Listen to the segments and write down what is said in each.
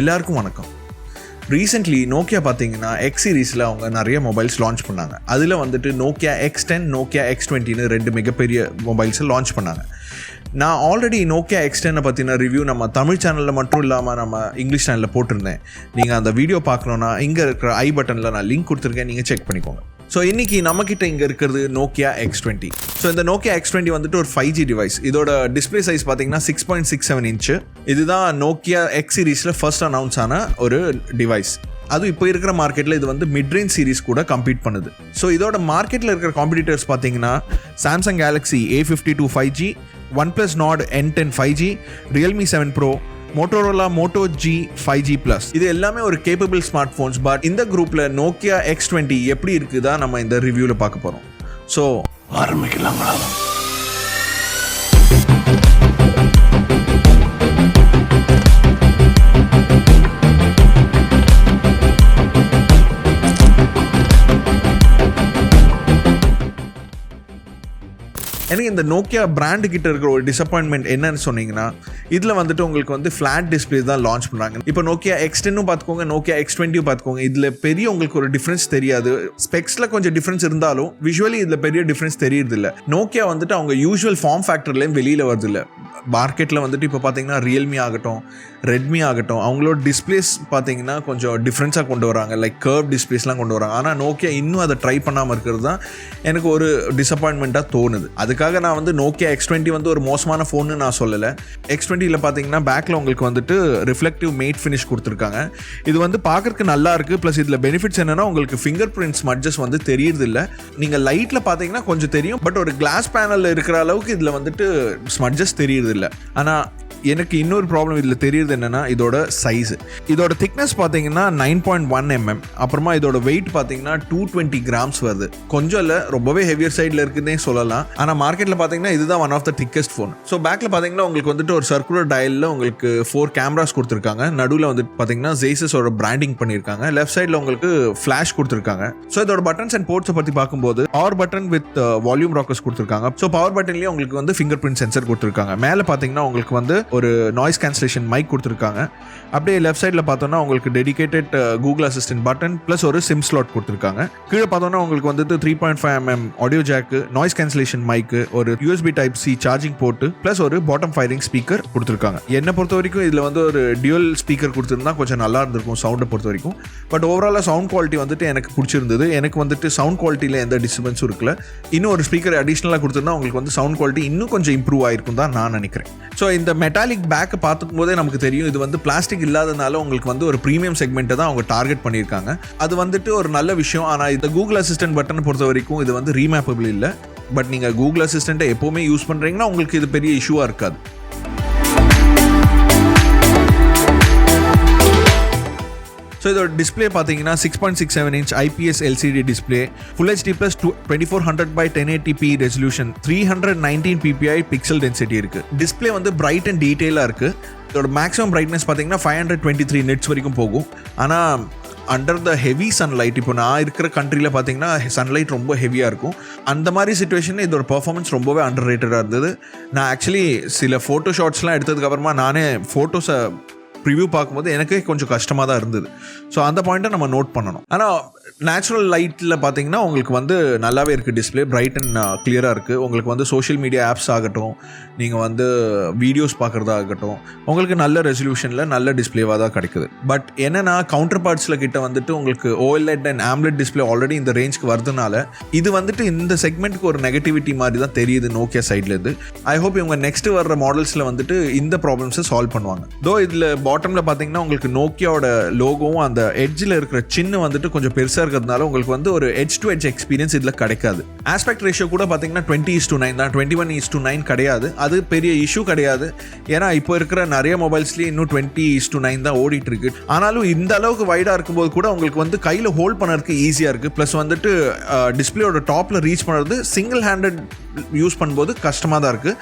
எல்லாருக்கும் வணக்கம். Recently Nokia பார்த்தீங்கன்னா எக்ஸ் சீரீஸில் அவங்க நிறைய மொபைல்ஸ் லான்ச் பண்ணாங்க. அதில் வந்துட்டு நோக்கியா X10, நோக்கியா X20ன்னு 2 மிகப்பெரிய மொபைல்ஸை லான்ச் பண்ணாங்க. நான் ஆல்ரெடி நோக்கியா X10 பற்றின ரிவ்யூ நம்ம தமிழ் சேனலில் மட்டும் இல்லாமல் நம்ம இங்கிலீஷ் சேனலில் போட்டிருந்தேன். நீங்கள் அந்த வீடியோ பார்க்கணுன்னா இங்கே இருக்கிற ஐ பட்டனில் நான் லிங்க் கொடுத்துருக்கேன், நீங்கள் செக் பண்ணிக்கோங்க. ஸோ இன்றைக்கி நம்மக்கிட்ட இங்கே இருக்கிறது நோக்கியா X20. ஸோ இந்த நோக்கியா X20 வந்துட்டு ஒரு 5G டிவைஸ். இதோட டிஸ்பிளே சைஸ் பார்த்தீங்கன்னா 6.67 இன்ச்சு. இதுதான் நோக்கியா எக்ஸ் சீரீஸில் ஃபர்ஸ்ட் அனௌன்ஸ் ஆன ஒரு டிவைஸ். அதுவும் இப்போ இருக்கிற மார்க்கெட்டில் இது வந்து மிட்ரேஞ்ச் சீரிஸ் கூட கம்பீட் பண்ணுது. ஸோ இதோட மார்க்கெட்டில் இருக்கிற காம்படிட்டர்ஸ் பார்த்தீங்கன்னா Samsung Galaxy A52 5G, OnePlus Nord N10 5G, Realme 7 Pro, Motorola Moto G 5G+. இது எல்லாமே ஒரு கேப்பபிள் ஸ்மார்ட் ஃபோன்ஸ். பட் இந்த குரூப்பில் நோக்கியா X20 எப்படி இருக்குதா நம்ம இந்த ரிவ்யூவில் பார்க்க போகிறோம். ஸோ ஆரம்பிக்கலாங்களா? எனக்கு இந்த நோக்கியா பிராண்டு கிட்ட இருக்கிற ஒரு டிசப்பாயின்மெண்ட் என்னன்னு சொன்னீங்கன்னா, இதில் வந்துட்டு உங்களுக்கு வந்து ஃப்ளாட் டிஸ்பிளே தான் லான்ச் பண்ணுறாங்க. இப்போ நோக்கியா X10 பார்த்துக்கோங்க, நோக்கியா X20 பார்த்துக்கோங்க. இதில் பெரிய உங்களுக்கு ஒரு டிஃப்ரென்ஸ் தெரியாது. ஸ்பெக்ஸில் கொஞ்சம் டிஃப்ரென்ஸ் இருந்தாலும் விஷுவலி இதில் பெரிய டிஃப்ரென்ஸ் தெரியுறதில்ல. நோக்கியா வந்துட்டு அவங்க யூஸ்வல் ஃபார்ம் ஃபேக்டர்லேயும் வெளியில் வருதில்லை. மார்க்கெட்டில் வந்துட்டு இப்போ பார்த்தீங்கன்னா ரியல்மி ஆகட்டும், ரெட்மி ஆகட்டும், அவங்களோட டிஸ்பிளேஸ் பார்த்தீங்கன்னா கொஞ்சம் டிஃப்ரென்ஸாக கொண்டு வராங்க. லைக் கர்வ் டிஸ்பிளேஸ்லாம் கொண்டு வராங்க. ஆனால் நோக்கியா இன்னும் அதை ட்ரை பண்ணாமல் இருக்கிறது தான் எனக்கு ஒரு டிசப்பாயின்மெண்ட்டாக தோணுது. அதுக்காக நான் வந்து நோக்கியா X20 வந்து ஒரு மோசமான ஃபோன்னு நான் சொல்லலை. X20யில் பார்த்தீங்கன்னா பேக்கில் உங்களுக்கு வந்துட்டு ரிஃப்ளெக்டிவ் மேட் ஃபினிஷ் கொடுத்துருக்காங்க. இது வந்து பார்க்கறதுக்கு நல்லா இருக்குது. ப்ளஸ் இதில் பெனிஃபிட்ஸ் என்னென்னா உங்களுக்கு ஃபிங்கர் பிரிண்ட் ஸ்மட்ஜஸ் வந்து தெரியுறதில்லை. நீங்கள் லைட்டில் பார்த்தீங்கன்னா கொஞ்சம் தெரியும், பட் ஒரு கிளாஸ் பேனலில் இருக்கிற அளவுக்கு இதில் வந்துட்டு ஸ்மட்ஜஸ் தெரியுறதில்லை. ஆனால் எனக்கு இன்னொரு ப்ராப்ளம் இதில் தெரியுது என்னென்னா இதோட சைஸு. இதோட திக்னஸ் பார்த்தீங்கன்னா 9.1 mm. அப்புறமா இதோட வெயிட் பார்த்தீங்கன்னா 220 grams வருது. கொஞ்சம் இல்லை, ரொம்பவே ஹெவியர் சைடில் இருக்குதுன்னே சொல்லலாம். ஆனால் மார்க்கெட்டில் பார்த்தீங்கன்னா இதுதான் one of the thickest phone. So பேக்கில் பார்த்தீங்கன்னா உங்களுக்கு வந்துட்டு ஒரு சர்க்குலர் டயலில் உங்களுக்கு 4 கேமராஸ் கொடுத்துருக்காங்க. நடுவில் வந்துட்டு பார்த்தீங்கன்னா Zeiss-ஓட பிராண்டிங் பண்ணியிருக்காங்க. லெஃப்ட் சைடில் உங்களுக்கு ஃப்ளாஷ் கொடுத்துருக்காங்க. ஸோ இதோட பட்டன்ஸ் அண்ட் போர்ட்ஸை பற்றி பார்க்கும்போது power button with volume Rockers கொடுத்துருக்காங்க. ஸோ பவர் பட்டன்லேயே உங்களுக்கு வந்து ஃபிங்கர் பிரிண்ட் சென்சர் கொடுத்துருக்காங்க. மேலே பார்த்தீங்கன்னா உங்களுக்கு வந்து ஒரு நாய்ஸ் கேன்சலேஷன் மைக் கொடுத்துருக்காங்க. அப்படியே லெஃப்ட் சைடில் பார்த்தோன்னா உங்களுக்கு dedicated Google assistant button plus ஒரு சிம் ஸ்லாட் கொடுத்துருக்காங்க. கீழே பார்த்தோன்னா உங்களுக்கு வந்துட்டு 3.5 mm audio jack, noise cancellation mic, ஒரு USB Type-C charging port plus ஒரு பாட்டம் ஃபயரிங் ஸ்பீக்கர் கொடுத்துருக்காங்க. என்னை பொறுத்த வரைக்கும் இதில் வந்து ஒரு டியூவல் ஸ்பீக்கர் கொடுத்துருந்தா கொஞ்சம் நல்லா இருந்திருக்கும் சவுண்டை பொறுத்த வரைக்கும். பட் ஓவராலாக சவுண்ட் குவாலிட்டி வந்துட்டு எனக்கு பிடிச்சிருந்தது. எனக்கு வந்துட்டு சவுண்ட் குவாலிட்டியில் எந்த டிஸ்டர்பன்ஸும் இருக்குல்ல. இன்னும் ஒரு ஸ்பீக்கர் அடிஷ்னலாக கொடுத்துருந்தா உங்களுக்கு வந்து சவுண்ட் குவாலிட்டி இன்னும் கொஞ்சம் இம்ப்ரூவ் ஆயிருக்கும் தான் நான் நினைக்கிறேன். ஸோ இந்த மெட்டாலிக் பேக்கை பார்த்துக்கும் போதே நமக்கு தெரியும் இது வந்து பிளாஸ்டிக் இல்லாதனால உங்களுக்கு வந்து ஒரு ப்ரீமியம் செக்மெண்ட்டை தான் அவங்க டார்கெட் பண்ணியிருக்காங்க. அது வந்துட்டு ஒரு நல்ல விஷயம். ஆனால் இந்த கூகுள் அசிஸ்டன்ட் பட்டனை பொறுத்த வரைக்கும் இது வந்து ரீமேப்பபிள் இல்லை. பட் நீங்கள் கூகுள் அசிஸ்டண்ட்டை எப்போவுமே யூஸ் பண்ணுறீங்கன்னா உங்களுக்கு இது பெரிய இஷ்யூவாக இருக்காது. ஸோ இதோட டிஸ்பிளே பார்த்தீங்கன்னா 6.67 inch IPS LCD display, Full HD Plus 2400x1080p resolution, 319 ppi pixel density இருக்குது. டிஸ்பிளே வந்து பிரைட் அண்ட் டீட்டெயிலாக இருக்குது. இதோட மேக்ஸிமம் பிரைட்னஸ் பார்த்தீங்கன்னா 523 nits வரைக்கும் போகும். ஆனால் அண்டர் த ஹெவி சன்லைட், இப்போ நான் இருக்கிற கண்ட்ரியில் பார்த்தீங்கன்னா சன்லைட் ரொம்ப ஹெவியாக இருக்கும். அந்த மாதிரி சுச்சுவேஷனில் இதோட பர்ஃபார்மன்ஸ் ரொம்பவே அண்டர் ரேட்டடாக இருந்தது. நான் ஆக்சுவலி சில ஃபோட்டோ ஷாட்ஸ்லாம் எடுத்ததுக்கப்புறமா நானே ஃபோட்டோஸை ரிவ்யூ பார்க்கும்போது எனக்கே கொஞ்சம் கஷ்டமாக தான் இருந்தது. ஸோ அந்த பாயிண்ட்டை நம்ம நோட் பண்ணணும். ஆனால் நேச்சுரல் லைட்டில் பார்த்தீங்கன்னா உங்களுக்கு வந்து நல்லாவே இருக்குது. டிஸ்பிளே பிரைட் அண்ட் கிளியராக இருக்குது. உங்களுக்கு வந்து சோஷியல் மீடியா ஆப்ஸ் ஆகட்டும், நீங்கள் வந்து வீடியோஸ் பார்க்குறதா ஆகட்டும், உங்களுக்கு நல்ல ரெசல்யூஷனில் நல்ல டிஸ்பிளேவாக தான் கிடைக்குது. பட் என்னென்னா கவுண்டர் பார்ட்ஸில் கிட்ட வந்துட்டு உங்களுக்கு OLED and AMOLED display already இந்த ரேஞ்சுக்கு வரதுனால இது வந்துட்டு இந்த செக்மெண்ட்டுக்கு ஒரு நெகட்டிவிட்டி மாதிரி தான் தெரியுது நோக்கியா சைட்லேருந்து. ஐ ஹோப் இவங்க நெக்ஸ்ட் வர்ற மாடல்ஸில் வந்துட்டு இந்த ப்ராப்ளம்ஸை சால்வ் பண்ணுவாங்க. தோ இதில் பாட்டமில் பார்த்தீங்கன்னா உங்களுக்கு நோக்கியாவோட லோகோவும் அந்த எட்ஜில் இருக்கிற சின்ன வந்துட்டு கொஞ்சம் பெருசாக இருக்கிறதுனால உங்களுக்கு வந்து ஒரு எட்ஜ் டு எட்ஜ் எக்ஸ்பீரியன்ஸ் இதில் கிடைக்காது. ஆஸ்பெக்ட் ரேஷியோ கூட பார்த்தீங்கன்னா 20:9 தான், 21:9 கிடையாது. அது பெரிய இஷ்யூ கிடையாது. ஏன்னா இப்போ இருக்கிற நிறைய மொபைல்ஸ்லேயே இன்னும் 20:9 தான் ஓடிட்டு இருக்கு. ஆனாலும் இந்த அளவுக்கு வைடாக இருக்கும்போது கூட உங்களுக்கு வந்து கையில் ஹோல்ட் பண்ணுறதுக்கு ஈஸியாக இருக்குது. ப்ளஸ் வந்துட்டு டிஸ்பிளேயோட டாப்பில் ரீச் பண்ணுறது சிங்கிள் ஹேண்டட் யூஸ் பண்ணும்போது கஷ்டமாக தான் இருக்குது.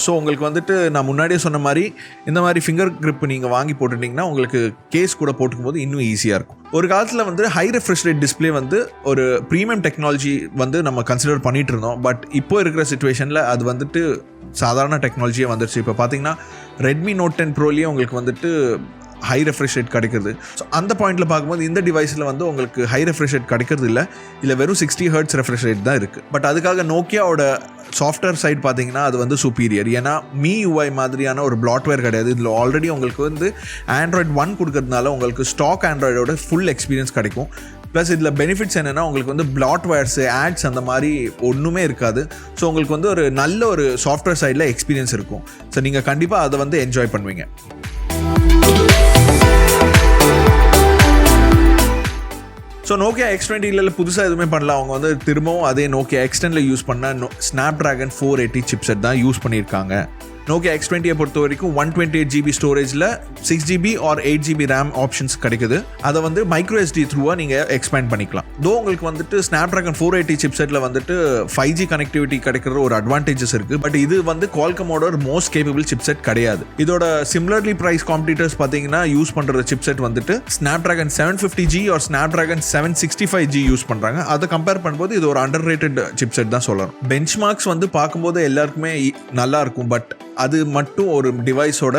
ஸோ உங்களுக்கு வந்துட்டு நான் முன்னாடியே சொன்ன மாதிரி இந்த மாதிரி ஃபிங்கர் கிரிப் நீங்கள் வாங்கி போட்டுட்டிங்கன்னா உங்களுக்கு கேஸ் கூட போட்டுக்கும் போது இன்னும் ஈஸியாக இருக்கும். ஒரு காலத்தில் வந்து ஹை ரெஃப்ரெஷ் ரேட் டிஸ்பிளே வந்து ஒரு ப்ரீமியம் டெக்னாலஜி வந்து நம்ம கன்சிடர் பண்ணிட்டு இருந்தோம். பட் இப்போ இருக்கிற சிச்சுவேஷனில் அது வந்துட்டு சாதாரண டெக்னாலஜியே வந்துடுச்சு. இப்போ பார்த்தீங்கன்னா ரெட்மி நோட் 10 ப்ரோலேயே உங்களுக்கு வந்துட்டு ஹை ரெஃப்ரெஷ் ரேட் கிடைக்கிறது. ஸோ அந்த பாயிண்டில் பார்க்கும்போது இந்த டிவைஸில் வந்து உங்களுக்கு ஹை ரெஃப்ரெஷ் ரேட் கிடைக்கிறது இல்லை வெறும் 60 Hz ரெஃப்ரெஷ் ரேட் தான் இருக்குது. பட் அதுக்காக நோக்கியாவோட சாஃப்ட்வேர் சைட் பார்த்தீங்கன்னா அது வந்து சுப்பீரியர். ஏன்னா மீ UI மாதிரியான ஒரு பிளாட்வேர் கிடையாது. இதில் ஆல்ரெடி உங்களுக்கு வந்து Android 1 கொடுக்கறதுனால உங்களுக்கு ஸ்டாக் ஆண்ட்ராய்டோட ஃபுல் எக்ஸ்பீரியன்ஸ் கிடைக்கும். ப்ளஸ் இதில் பெனிஃபிட்ஸ் என்னென்னா உங்களுக்கு வந்து பிளாட்வேர்ஸு ஆட்ஸ் அந்த மாதிரி ஒன்றுமே இருக்காது. ஸோ உங்களுக்கு வந்து ஒரு நல்ல ஒரு சாஃப்ட்வேர் சைடில் எக்ஸ்பீரியன்ஸ் இருக்கும். ஸோ நீங்கள் கண்டிப்பாக அதை வந்து என்ஜாய் பண்ணுவீங்க. ஸோ நோக்கியா X20 புதுசாக எதுவுமே பண்ணல. அவங்க வந்து திரும்பவும் அதே நோக்கியா X10 யூஸ் பண்ண Snapdragon 480 சிப்செட் தான் யூஸ் பண்ணியிருக்காங்க. நோக்கியா X20 பொறுத்த வரைக்கும் 128 GB ஸ்டோரேஜில் 6 GB or 8 GB RAM options கிடைக்குது. அதை வந்து மைக்ரோ SD த்ரூவாக நீங்கள் எக்ஸ்பேண்ட் பண்ணிக்கலாம். தோ உங்களுக்கு வந்துட்டு Snapdragon 480 சிப்செட்டில் வந்துட்டு 5G கனெக்டிவிட்டி கிடைக்கிற ஒரு அட்வான்டேஜஸ் இருக்குது. பட் இது வந்து Qualcommோட மோஸ்ட் கேப்பபிள் சிப்செட் கிடையாது. இதோட சிமிலர்லி ப்ரைஸ் காம்படிட்டர்ஸ் பார்த்தீங்கன்னா யூஸ் பண்ணுற சிப்செட் வந்துட்டு Snapdragon 750G or Snapdragon 765G use பண்ணுறாங்க. அதை கம்பேர் பண்ணும்போது இது ஒரு அண்டர் ரேட்டட் சிப்செட் தான் சொல்லலாம். பெஞ்ச் மார்க்ஸ் வந்து பார்க்கும்போது எல்லாருக்குமே நல்லா இருக்கும். பட் அது மட்டும் ஒரு டிவைஸோட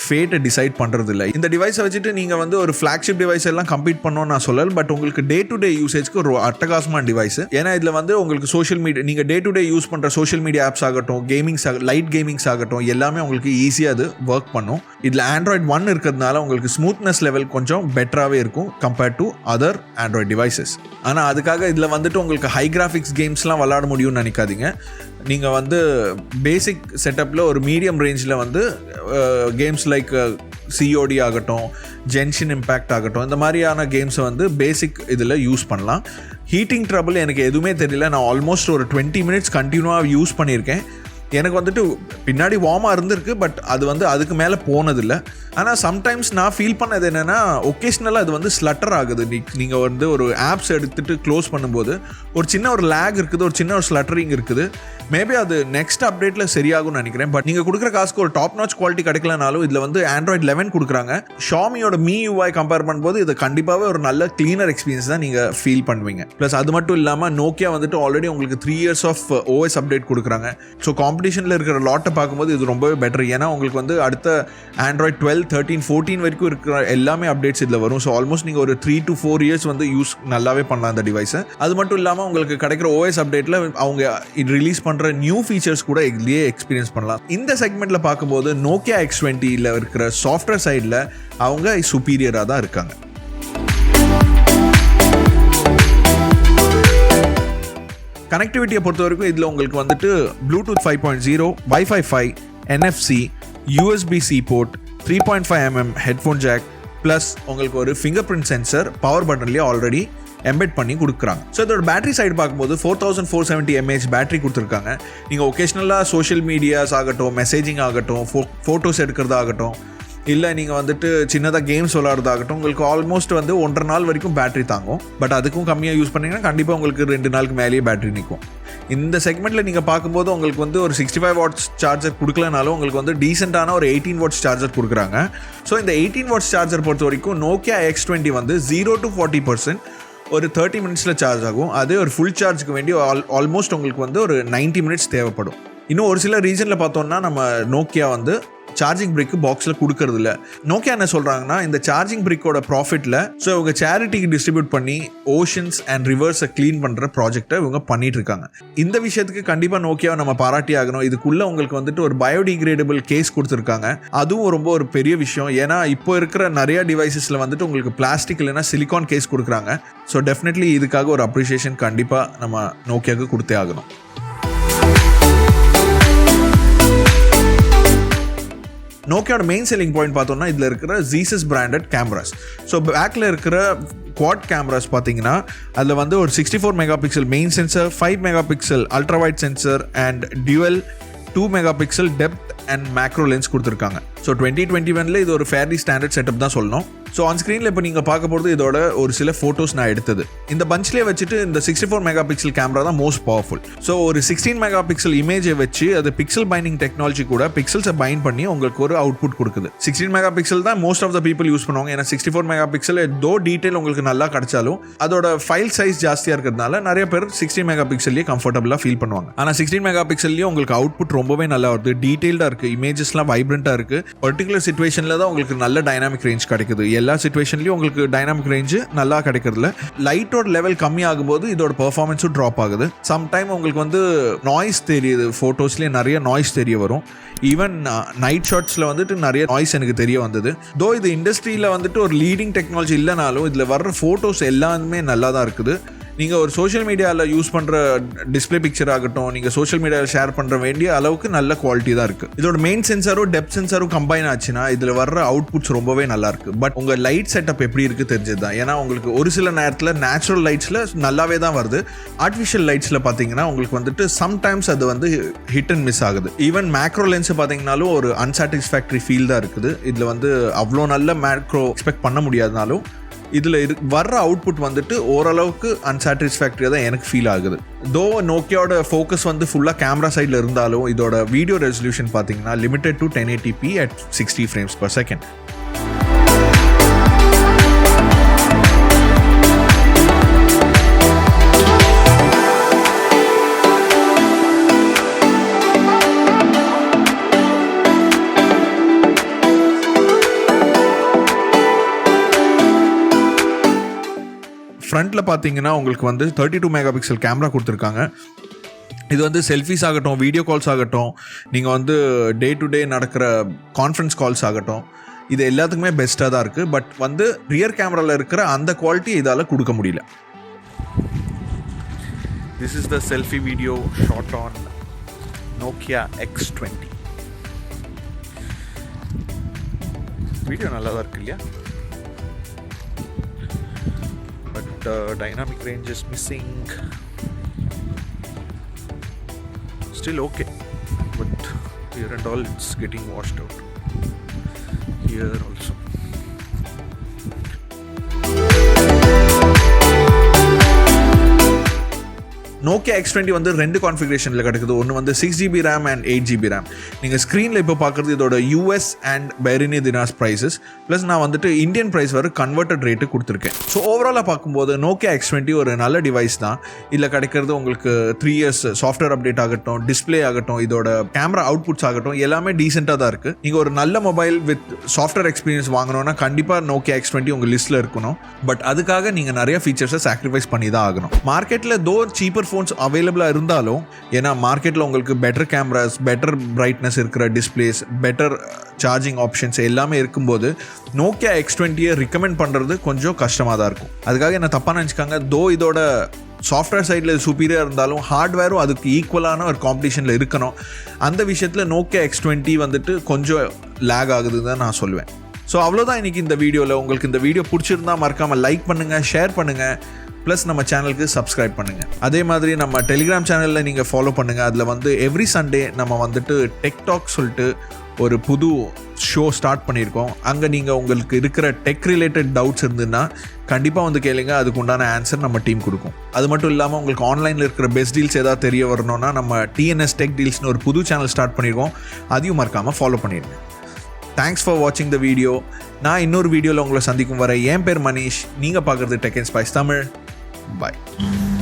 ஃபேட்டை டிசைட் பண்ணுறது இல்லை. இந்த டிவைஸை வச்சுட்டு நீங்கள் வந்து ஒரு ஃப்ளாக்ஷிப் டிவைஸ் எல்லாம் கம்ப்ளீட் பண்ணோன்னு நான் சொல்லல. பட் உங்களுக்கு டே டு டே யூசேஜ்க்கு ஒரு அட்டகாசமான டிவைஸ். ஏன்னா இதில் வந்து உங்களுக்கு சோஷியல் மீடியா நீங்கள் டே டு டே யூஸ் பண்ணுற சோஷியல் மீடியா ஆப்ஸ் ஆகட்டும், கேமிங்ஸ் லைட் கேமிங்ஸ் ஆகட்டும், எல்லாமே உங்களுக்கு ஈஸியாக அது ஒர்க் பண்ணும். இதில் Android 1 இருக்கிறதுனால உங்களுக்கு ஸ்மூத்னஸ் லெவல் கொஞ்சம் பெட்டராகவே இருக்கும் compared to other Android devices. ஆனால் அதுக்காக இதில் வந்துட்டு உங்களுக்கு ஹை கிராஃபிக்ஸ் கேம்ஸ்லாம் விளாட முடியும்னு நினைக்காதீங்க. நீங்கள் வந்து பேசிக் செட்டப்பில் ஒரு மீடியம் ரேஞ்சில் வந்து கேம்ஸ் லைக் COD ஆகட்டும், ஜென்ஷன் இம்பேக்ட் ஆகட்டும், இந்த மாதிரியான கேம்ஸை வந்து பேசிக் இதில் யூஸ் பண்ணலாம். ஹீட்டிங் ட்ரபிள் எனக்கு எதுவுமே தெரியல. நான் ஆல்மோஸ்ட் ஒரு 20 மினிட்ஸ் கண்டினியூவாக யூஸ் பண்ணியிருக்கேன். எனக்கு வந்துட்டு பின்னாடி வார்மாக இருந்திருக்கு. பட் அது வந்து அதுக்கு மேலே போனதில்லை. ஆனால் சம்டைம்ஸ் நான் ஃபீல் பண்ணது என்னென்னா ஒகேஷ்னலாக அது வந்து ஸ்லட்டர் ஆகுது. நீங்கள் வந்து ஒரு ஆப்ஸ் எடுத்துகிட்டு க்ளோஸ் பண்ணும்போது ஒரு சின்ன ஒரு லேக் இருக்குது, ஒரு சின்ன ஒரு ஸ்லட்டரிங் இருக்குது. மேபி அது நெக்ஸ்ட் அப்டேட்டில் சரியாகும்னு நினைக்கிறேன். பட் நீங்கள் கொடுக்குற காசுக்கு ஒரு டாப் நாச் குவாலிட்டி கிடைக்கலனாலும் இதில் வந்து Android 11 கொடுக்குறாங்க. ஷாமியோட மீ UI கம்பேர் பண்ணும்போது இது கண்டிப்பாகவே ஒரு நல்ல கிளீனர் எக்ஸ்பீரியன்ஸ் தான் நீங்கள் ஃபீல் பண்ணுவீங்க. ப்ளஸ் அது மட்டும் இல்லாமல் நோக்கியா வந்துட்டு ஆல்ரெடி உங்களுக்கு 3 years ஆஃப் OS அப்டேட் கொடுக்குறாங்க. ஸோ காம்படிஷனில் இருக்கிற லாட்டை பார்க்கும்போது இது ரொம்பவே பெட்டர். ஏன்னா உங்களுக்கு வந்து அடுத்த Android 12, 13, 14 வரைக்கும் இருக்கிற எல்லாமே அப்டேட்ஸ் இதில் வரும். ஸோ ஆல்மோஸ்ட் நீங்கள் ஒரு 3 to 4 years வந்து யூஸ் நல்லாவே பண்ணலாம் இந்த டிவைஸை. அது மட்டும் இல்லாமல் உங்களுக்கு கிடைக்கிற OS அப்டேட்டில் அவங்க ரிலீஸ் பண்ணுற நியூ ஃபீச்சர்ஸ் கூட இதுலேயே எக்ஸ்பீரியன்ஸ் பண்ணலாம். இந்த செக்மெண்ட்டில் பார்க்கும்போது நோக்கியா X20 இருக்கிற சாஃப்ட்வேர் சைடில் அவங்க சுப்பீரியராக தான் இருக்காங்க. கனெக்டிவிட்டியை பொறுத்த வரைக்கும் இதில் உங்களுக்கு வந்துட்டு Bluetooth 5.0, Wi-Fi 5, NFC, USB-C port, 3.5mm headphone jack, plus உங்களுக்கு ஒரு ஃபிங்கர் பிரிண்ட் சென்சர் பவர் பட்டன்லேயே ஆல்ரெடி எம்பெட் பண்ணி கொடுக்குறாங்க. ஸோ இதோட பேட்டரி சைடு பார்க்கும்போது 4470 mAh பேட்டரி கொடுத்துருக்காங்க. நீங்கள் ஒகேஷ்னலாக சோஷியல் மீடியாஸ் ஆகட்டும், மெசேஜிங் ஆகட்டும், ஃபோட்டோஸ் எடுக்கிறதாகட்டும், இல்லை நீங்கள் வந்துட்டு சின்னதாக கேம்ஸ் விளாட்றதாகட்டும், உங்களுக்கு ஆல்மோஸ்ட் வந்து 1.5 நாள் வரைக்கும் பேட்டரி தாங்கும். பட் அதுக்கும் கம்மியாக யூஸ் பண்ணிங்கன்னா கண்டிப்பாக உங்களுக்கு 2 நாளுக்கு மேலேயே பேட்டரி நிற்கும். இந்த செக்மெண்ட்டில் நீங்கள் பார்க்கும்போது உங்களுக்கு வந்து ஒரு 65 watts சார்ஜர் கொடுக்கலனாலும் உங்களுக்கு வந்து டீசெண்டான ஒரு 18 watts சார்ஜர் கொடுக்குறாங்க. ஸோ இந்த 18 watts சார்ஜர் பொறுத்த வரைக்கும் நோக்கியா X20 வந்து 0 to 40% ஒரு 30 மினிட்ஸில் சார்ஜ் ஆகும். அதே ஒரு ஃபுல் சார்ஜுக்கு வேண்டி ஆல்மோஸ்ட் உங்களுக்கு வந்து ஒரு 90 மினிட்ஸ் தேவைப்படும். இன்னும் ஒரு சில ரீசனில் பார்த்தோம்னா நம்ம நோக்கியா வந்து சார்ஜிங் பிரிக்கு பாக்ஸில் கொடுக்கறது இல்லை. நோக்கியா என்ன சொல்கிறாங்கன்னா இந்த சார்ஜிங் பிரிக்கோட ப்ராஃபிட்டில் ஸோ இவங்க சேரிட்டிக்கு டிஸ்ட்ரிபியூட் பண்ணி ஓஷன்ஸ் அண்ட் ரிவர்ஸை க்ளீன் பண்ணுற ப்ராஜெக்டை இவங்க பண்ணிட்டு இருக்காங்க. இந்த விஷயத்துக்கு கண்டிப்பாக நோக்கியாவை நம்ம பாராட்டி ஆகணும். இதுக்குள்ளே உங்களுக்கு வந்துட்டு ஒரு பயோடிகிரேடபிள் கேஸ் கொடுத்துருக்காங்க. அதுவும் ரொம்ப ஒரு பெரிய விஷயம். ஏன்னா இப்போ இருக்கிற நிறைய டிவைசஸில் வந்துட்டு உங்களுக்கு பிளாஸ்டிக் இல்லைன்னா சிலிகான் கேஸ் கொடுக்குறாங்க. ஸோ டெஃபினெட்லி இதுக்காக ஒரு அப்ரிஷியேஷன் கண்டிப்பாக நம்ம நோக்கியாவுக்கு கொடுத்தே ஆகணும். நோக்கியோட மெயின் செல்லிங் பாயிண்ட் பார்த்தோம்னா இதில் இருக்கிற Zeiss-branded கேமராஸ். ஸோ பேக்கில் இருக்கிற குவாட் கேமராஸ் பார்த்தீங்கன்னா அதில் வந்து ஒரு 64 megapixel main sensor, 5 megapixel ultra wide sensor and dual 2 megapixel depth and macro lens கொடுத்துருக்காங்க. ஸோ 2021 இது ஒரு ஃபேர்லி ஸ்டாண்டர்ட் செட்டப் தான் சொல்லணும். ஸோ ஆன் ஸ்க்ரீனில் இப்போ நீங்கள் பார்க்க போகிறது இதோட ஒரு சில ஃபோட்டோஸ் நான் எடுத்தது. இந்த பஞ்ச்லேயே வச்சுட்டு இந்த 64 மெகா பிக்சல் கேமரா தான் மோஸ்ட் பவர்ஃபுல். ஸோ ஒரு 16 மெகா பிக்சல் இமேஜை வச்சு அது பிக்சல் பைண்டிங் டெக்னாலஜி கூட பிக்சல்ஸை பைண்ட் பண்ணி உங்களுக்கு ஒரு அவுட்புட் கொடுக்குது. 16 மெகா பிக்சல் தான் most of the people use பண்ணுவாங்க. ஏன்னா 64 மெகா பிக்சல் ஏதோ டீட்டெயில் உங்களுக்கு நல்லா கிடைச்சாலும் அதோட ஃபைல் சைஸ் ஜாஸ்தியாக இருக்கிறதுனால நிறைய பேர் 16 மெகா பிக்சல்லேயே கம்ஃபர்டபுளாக ஃபீல் பண்ணுவாங்க. ஆனால் 16 மெகா பிக்சல்லேயே உங்களுக்கு அவுட்புட் ரொம்பவே நல்லா வருது, டீட்டெயில்டாக இருக்குது, இமேஜஸ்லாம் வைப்ரண்ட்டாக இருக்குது. பர்டிகுலர் சுச்சுவேஷனில் தான் உங்களுக்கு நல்ல டைனாமிக் ரேஞ்ச் கிடைக்குது. எல்லா சுச்சுவேஷன்லையும் உங்களுக்கு டைனாமிக் ரேஞ்சு நல்லா கிடைக்கிறதுல லைட்டோட லெவல் கம்மி ஆகும்போது இதோட பெர்ஃபார்மன்ஸும் ட்ராப் ஆகுது. சம்டைம் உங்களுக்கு வந்து நாய்ஸ் தெரியுது, ஃபோட்டோஸ்லேயே நிறைய நாய்ஸ் தெரிய வரும். ஈவன் நைட் ஷாட்ஸில் வந்துட்டு நிறைய நாய்ஸ் எனக்கு தெரிய வந்தது. தோ இது இண்டஸ்ட்ரியில் வந்துட்டு ஒரு லீடிங் டெக்னாலஜி இல்லைனாலும் இதில் வர்ற ஃபோட்டோஸ் எல்லாமே நல்லா தான் இருக்குது. நீங்கள் ஒரு சோஷியல் மீடியாவில் யூஸ் பண்ணுற டிஸ்பிளே பிக்சர் ஆகட்டும், நீங்கள் சோஷியல் மீடியாவில் ஷேர் பண்ணுற வேண்டிய அளவுக்கு நல்ல குவாலிட்டி தான் இருக்குது. இதோட மெயின் சென்சாரும் டெப்த் சென்சாரும் கம்பைன் ஆச்சுன்னா இதில் வர்ற அவுட்புட்ஸ் ரொம்பவே நல்லா இருக்குது. பட் உங்கள் லைட் செட்டப் எப்படி இருக்குது தெரிஞ்சது தான். ஏன்னா உங்களுக்கு ஒரு சில நேரத்தில் நேச்சுரல் லைட்ஸில் நல்லாவே தான் வருது. ஆர்டிஃபிஷியல் லைட்ஸில் பார்த்தீங்கன்னா உங்களுக்கு வந்துட்டு சம்டைம்ஸ் அது வந்து ஹிட் அண்ட் மிஸ் ஆகுது. ஈவன் மேக்ரோ லென்ஸை பார்த்தீங்கன்னாலும் ஒரு அன்சாட்டிஸ்ஃபேக்டரி ஃபீல் தான் இருக்குது. இதில் வந்து அவ்வளோ நல்ல மேக்ரோ எக்ஸ்பெக்ட் பண்ண முடியாதுனாலும் இதில் வர்ற அவுட்புட் வந்துட்டு ஓரளவுக்கு அன்சாட்டிஸ்ஃபேக்டரியாக தான் எனக்கு ஃபீல் ஆகுது. தோ நோக்கியாவோட ஃபோக்கஸ் வந்து ஃபுல்லாக கேமரா சைடில் இருந்தாலும் இதோட வீடியோ ரெசல்யூஷன் பார்த்தீங்கன்னா limited to 1080p at 60 frames per second. ஃப்ரண்ட்டில் பார்த்தீங்கன்னா உங்களுக்கு வந்து 32 மெகா பிக்சல் கேமரா கொடுத்துருக்காங்க. இது வந்து செல்ஃபிஸ் ஆகட்டும், வீடியோ கால்ஸ் ஆகட்டும், நீங்கள் வந்து டே டு டே நடக்கிற கான்ஃபரன்ஸ் கால்ஸ் ஆகட்டும், இது எல்லாத்துக்குமே பெஸ்ட்டாக தான் இருக்குது. பட் வந்து ரியர் கேமராவில் இருக்கிற அந்த குவாலிட்டி இதால் கொடுக்க முடியல. This is the selfie video shot on Nokia X20. Video நல்லா தான் இருக்கு இல்லையா? Dynamic range is missing. Still okay, but here and all it's getting washed out. Here also. Nokia X20 வந்து ரெண்டு கான்ஃபிகரேஷனில் கிடைக்குது. ஒன்று வந்து 6GB RAM and 8GB RAM. நீங்கள் ஸ்க்ரீனில் இப்போ பார்க்குறது இதோட US and Bahraini dinars prices plus நான் வந்துட்டு இந்தியன் ப்ரைஸ் வர கன்வெர்டட் ரேட்டு கொடுத்துருக்கேன். ஸோ ஓவராலாக பார்க்கும்போது Nokia X20 ஒரு நல்ல டிவைஸ் தான். இதில் கிடைக்கிறது உங்களுக்கு 3 years சாஃப்ட்வேர் அப்டேட் ஆகட்டும், டிஸ்பிளே ஆகட்டும், இதோட கேமரா அவுட்புட்ஸ் ஆகட்டும், எல்லாமே டீசெண்டாக தான் இருக்குது. நீங்கள் ஒரு நல்ல மொபைல் வித் சாஃப்ட்வேர் எக்ஸ்பீரியன்ஸ் வாங்கணும்னா கண்டிப்பாக Nokia X20 உங்கள் லிஸ்ட்டில் இருக்கணும். பட் அதுக்காக நீங்கள் நிறைய ஃபீச்சர்ஸை சாக்ரிஃபைஸ் பண்ணி தான் ஆகணும். மார்க்கெட்டில் தோ சீப்பர் ஃபோன்ஸ் அவைலபிளாக இருந்தாலும், ஏன்னா மார்க்கெட்டில் உங்களுக்கு பெட்டர் கேமராஸ், பெட்டர் பிரைட்னஸ் இருக்கிற டிஸ்பிளேஸ், பெட்டர் சார்ஜிங் ஆப்ஷன்ஸ் எல்லாமே இருக்கும்போது Nokia X20 ரெக்கமெண்ட் பண்ணுறது கொஞ்சம் கஷ்டமாக தான் இருக்கும். அதுக்காக என்ன தப்பாக நினச்சிக்காங்க. தோ இதோட சாஃப்ட்வேர் சைடில் சூப்பீரியர் இருந்தாலும் ஹார்ட்வேரும் அதுக்கு ஈக்குவலான ஒரு காம்படிஷனில் இருக்கணும். அந்த விஷயத்தில் Nokia X20 வந்துட்டு கொஞ்சம் லேக் ஆகுதுன்னு தான் நான் சொல்லுவேன். ஸோ அவ்வளோதான் இன்றைக்கி இந்த வீடியோவில். உங்களுக்கு இந்த வீடியோ பிடிச்சிருந்தால் மறக்காமல் லைக் பண்ணுங்கள், ஷேர் பண்ணுங்கள், ப்ளஸ் நம்ம சேனலுக்கு சப்ஸ்கிரைப் பண்ணுங்கள். அதே மாதிரி நம்ம டெலிகிராம் சேனலில் நீங்கள் ஃபாலோ பண்ணுங்கள். அதில் வந்து எவ்ரி சண்டே நம்ம வந்துட்டு டெக் டாக் சொல்லிட்டு ஒரு புது ஷோ ஸ்டார்ட் பண்ணியிருக்கோம். அங்கே நீங்கள் உங்களுக்கு இருக்கிற டெக் ரிலேட்டட் டவுட்ஸ் இருந்துன்னா கண்டிப்பாக வந்து கேளுங்க. அதுக்கு உண்டான ஆன்சர் நம்ம டீம் கொடுக்கும். அது மட்டும் இல்லாமல் உங்களுக்கு ஆன்லைனில் இருக்கிற பெஸ்ட் டீல்ஸ் ஏதாவது தெரிய வரணும்னா நம்ம TNS டெக் டீல்ஸ்னு ஒரு புது சேனல் ஸ்டார்ட் பண்ணியிருக்கோம். அதையும் மறக்காமல் ஃபாலோ பண்ணிடுங்க. தேங்க்ஸ் ஃபார் வாட்சிங் த வீடியோ. நான் இன்னொரு வீடியோவில் உங்களை சந்திக்கும் வரை என் பேர் மனிஷ். நீங்கள் பார்க்குறது Technspice தமிழ். Bye.